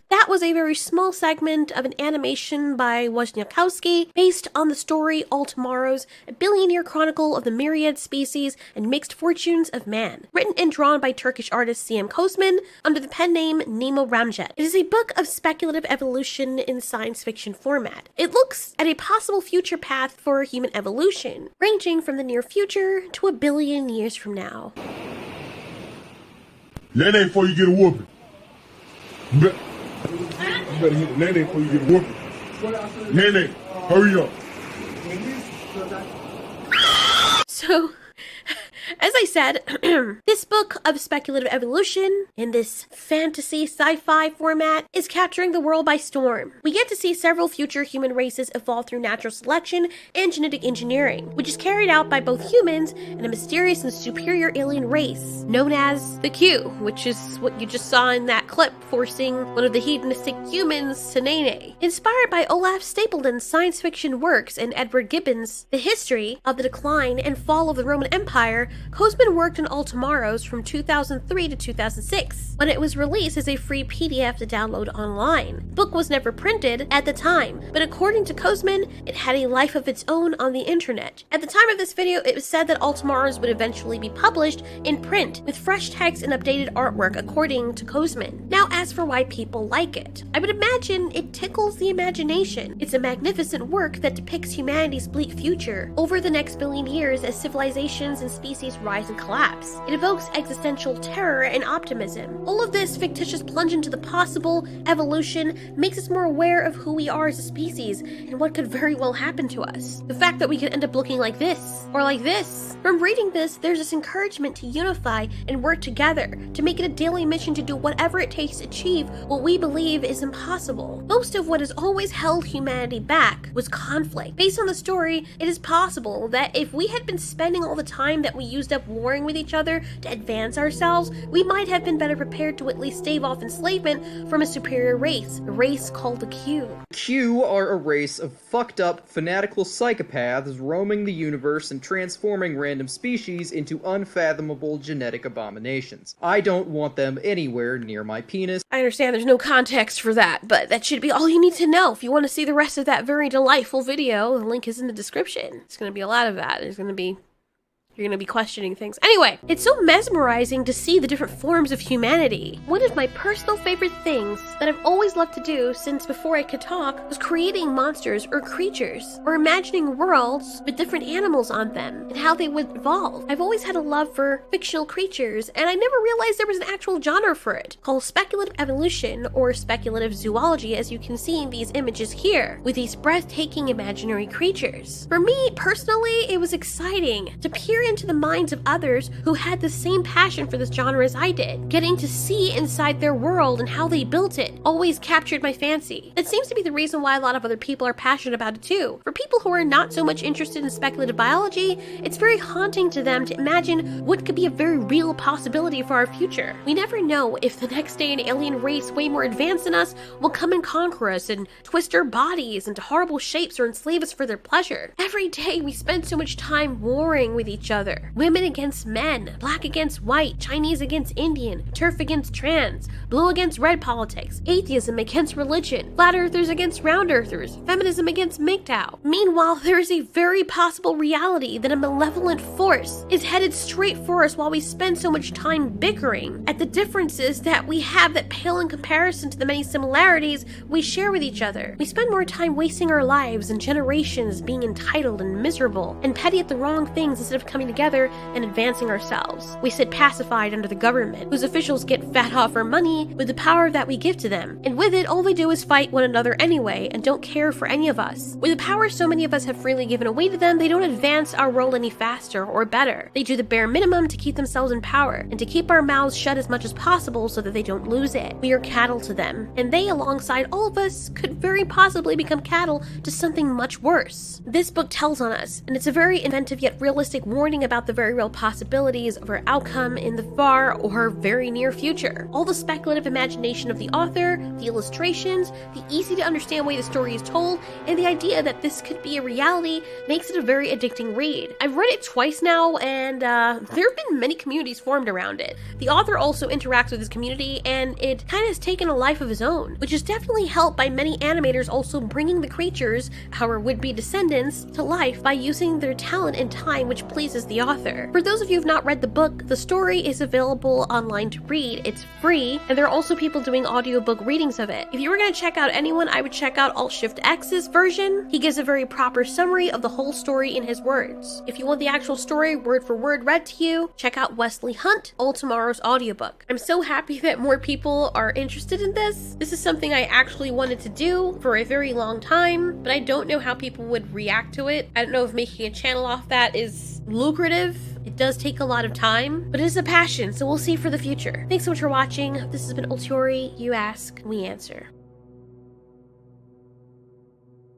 That was a very small segment of an animation by Wozniakowski based on the story All Tomorrows, a billion-year chronicle of the myriad species and mixed fortunes of man, written and drawn by Turkish artist C.M. Kosman under the pen name Nemo Ramjet. It is a book of speculative evolution in science fiction format. It looks at a possible future path for human evolution, ranging from the near future to 1 billion years from now. That ain't before you get a whooping. You better hit the Nene before you get a whooping. Nene, hurry up. So, as I said, this book of speculative evolution in this fantasy sci-fi format is capturing the world by storm. We get to see several future human races evolve through natural selection and genetic engineering, which is carried out by both humans and a mysterious and superior alien race known as the Q, which is what you just saw in that clip forcing one of the hedonistic humans to Nene. Inspired by Olaf Stapledon's science fiction works and Edward Gibbon's The History of the Decline and Fall of the Roman Empire, Kosman worked on All Tomorrows from 2003 to 2006, when it was released as a free PDF to download online. The book was never printed at the time, but according to Kosman, it had a life of its own on the internet. At the time of this video, it was said that All Tomorrows would eventually be published in print with fresh text and updated artwork, according to Kosman. Now, as for why people like it, I would imagine it tickles the imagination. It's a magnificent work that depicts humanity's bleak future over the next billion years as civilizations and species rise and collapse. It evokes existential terror and optimism. All of this fictitious plunge into the possible evolution makes us more aware of who we are as a species and what could very well happen to us. The fact that we could end up looking like this or like this. From reading this, there's this encouragement to unify and work together, to make it a daily mission to do whatever it takes to achieve what we believe is impossible. Most of what has always held humanity back was conflict. Based on the story, it is possible that if we had been spending all the time that we used up warring with each other to advance ourselves, we might have been better prepared to at least stave off enslavement from a superior race, a race called the Q. Q are a race of fucked up, fanatical psychopaths roaming the universe and transforming random species into unfathomable genetic abominations. I don't want them anywhere near my penis. I understand there's no context for that, but that should be all you need to know if you want to see the rest of that very delightful video. The link is in the description. It's going to be a lot of that. You're gonna be questioning things. Anyway, it's so mesmerizing to see the different forms of humanity. One of my personal favorite things that I've always loved to do since before I could talk was creating monsters or creatures, or imagining worlds with different animals on them and how they would evolve. I've always had a love for fictional creatures, and I never realized there was an actual genre for it, called speculative evolution or speculative zoology, as you can see in these images here, with these breathtaking imaginary creatures. For me, personally, it was exciting to peer into the minds of others who had the same passion for this genre as I did. Getting to see inside their world and how they built it always captured my fancy. That seems to be the reason why a lot of other people are passionate about it too. For people who are not so much interested in speculative biology, it's very haunting to them to imagine what could be a very real possibility for our future. We never know if the next day an alien race way more advanced than us will come and conquer us and twist our bodies into horrible shapes or enslave us for their pleasure. Every day we spend so much time warring with each other. Women against men, black against white, Chinese against Indian, TERF against trans, blue against red politics, atheism against religion, flat earthers against round earthers, feminism against MGTOW. Meanwhile, there is a very possible reality that a malevolent force is headed straight for us while we spend so much time bickering at the differences that we have that pale in comparison to the many similarities we share with each other. We spend more time wasting our lives and generations being entitled and miserable and petty at the wrong things instead of coming together and advancing ourselves. We sit pacified under the government, whose officials get fat off our money with the power that we give to them, and with it all they do is fight one another anyway and don't care for any of us. With the power so many of us have freely given away to them, they don't advance our world any faster or better. They do the bare minimum to keep themselves in power and to keep our mouths shut as much as possible so that they don't lose it. We are cattle to them, and they, alongside all of us, could very possibly become cattle to something much worse. This book tells on us, and it's a very inventive yet realistic warning writing about the very real possibilities of our outcome in the far or very near future. All the speculative imagination of the author, the illustrations, the easy to understand way the story is told, and the idea that this could be a reality makes it a very addicting read. I've read it twice now, and there have been many communities formed around it. The author also interacts with his community, and it kind of has taken a life of his own, which is definitely helped by many animators also bringing the creatures, our would-be descendants, to life by using their talent and time, which pleases the author. For those of you who have not read the book, the story is available online to read. It's free, and there are also people doing audiobook readings of it. If you were going to check out anyone, I would check out Alt-Shift-X's version. He gives a very proper summary of the whole story in his words. If you want the actual story word for word read to you, check out Wesley Hunt, All Tomorrow's audiobook. I'm so happy that more people are interested in this. This is something I actually wanted to do for a very long time, but I don't know how people would react to it. I don't know if making a channel off that is lucrative. It does take a lot of time, but it is a passion, so we'll see for the future. Thanks so much for watching. This has been Ultiori. You ask, we answer.